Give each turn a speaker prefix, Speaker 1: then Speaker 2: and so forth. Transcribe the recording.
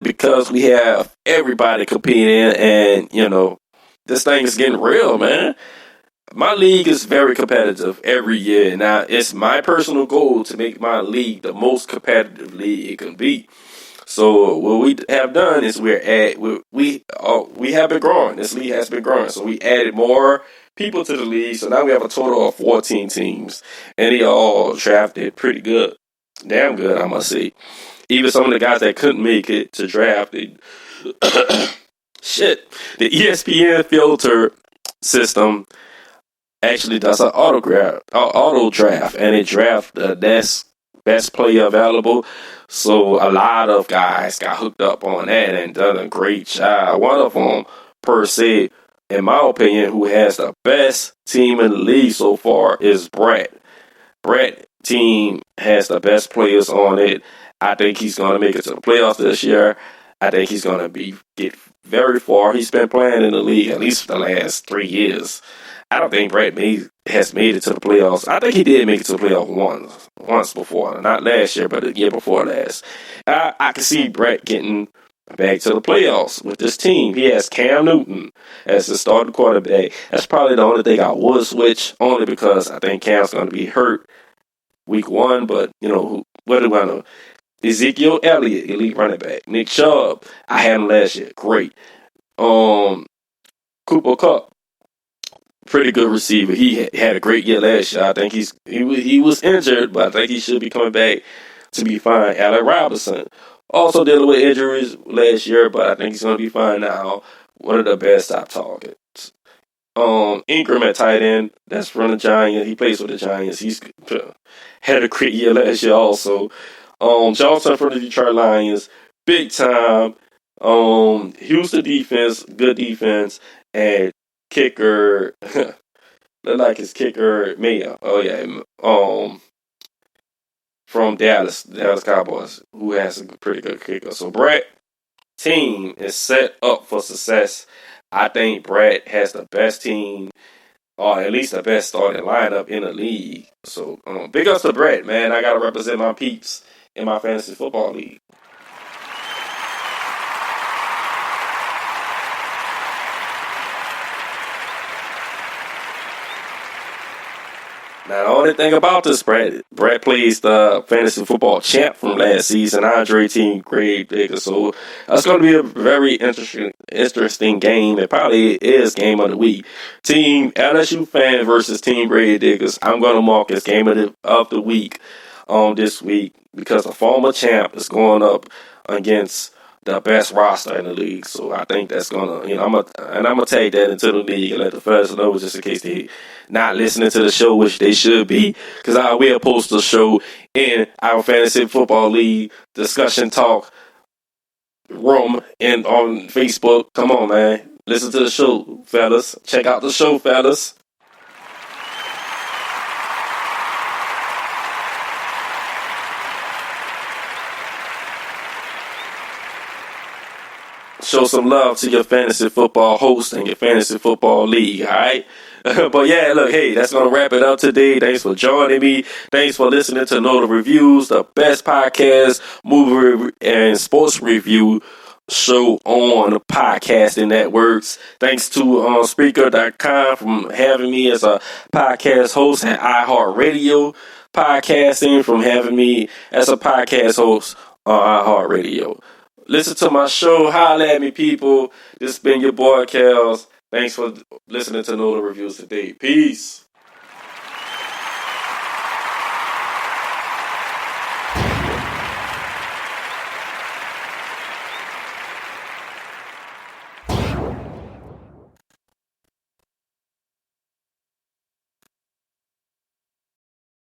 Speaker 1: because we have everybody competing, and this thing is getting real, man. My league is very competitive every year. Now, it's my personal goal to make my league the most competitive league it can be. So what we have done is we have been growing. This league has been growing. So we added more people to the league. So now we have a total of 14 teams, and they all drafted pretty good, damn good, I must say. Even some of the guys that couldn't make it to draft, shit, the ESPN filter system actually does an auto draft, and it draft the best player available. So a lot of guys got hooked up on that and done a great job. One of them, per se, in my opinion, who has the best team in the league so far is Brett. Brett team has the best players on it. I think he's going to make it to the playoffs this year. I think he's going to get very far. He's been playing in the league at least for the last 3 years. I don't think Brett has made it to the playoffs. I think he did make it to the playoffs once before. Not last year, but the year before last. I can see Brett getting back to the playoffs with this team. He has Cam Newton as the starting quarterback. That's probably the only thing I would switch, only because I think Cam's going to be hurt week 1. But, what do I know? Ezekiel Elliott, elite running back. Nick Chubb, I had him last year. Great. Cooper Kupp, pretty good receiver. He had a great year last year. I think he was injured, but I think he should be coming back to be fine. Allen Robinson, also dealing with injuries last year, but I think he's going to be fine now. One of the best top targets. Ingram at tight end, that's from the Giants. He plays for the Giants. He's had a great year last year also. Johnson from the Detroit Lions, big time. Houston defense, good defense, and kicker, look like his kicker, Maya. Oh yeah, from Dallas Cowboys, who has a pretty good kicker. So Brett team is set up for success. I think Brett has the best team, or at least the best starting lineup in the league. So big ups to Brett, man. I gotta represent my peeps in my fantasy football league. Now, the only thing about this, Brett plays the fantasy football champ from last season, Andre Team Grade Digger. So that's going to be a very interesting game. It probably is game of the week. Team LSU fan versus Team Grade Diggers. I'm going to mark as game of the week this week because the former champ is going up against the best roster in the league. So I think that's gonna, I'm gonna take that into the league and let the fellas know, just in case they not listening to the show, which they should be, because I will post the show in our fantasy football league discussion talk room and on Facebook. Come on, man, listen to the show, fellas. Check out the show, fellas. Show some love to your fantasy football host and your fantasy football league, all right? But yeah, look, hey, that's going to wrap it up today. Thanks for joining me. Thanks for listening to Know the Reviews, the best podcast, movie, and sports review show on podcasting networks. Thanks to Speaker.com for having me as a podcast host, and iHeartRadio podcasting from having me as a podcast host on iHeartRadio. Listen to my show. Holla at me, people. This has been your boy, Kels. Thanks for listening to Know the Reviews today. Peace.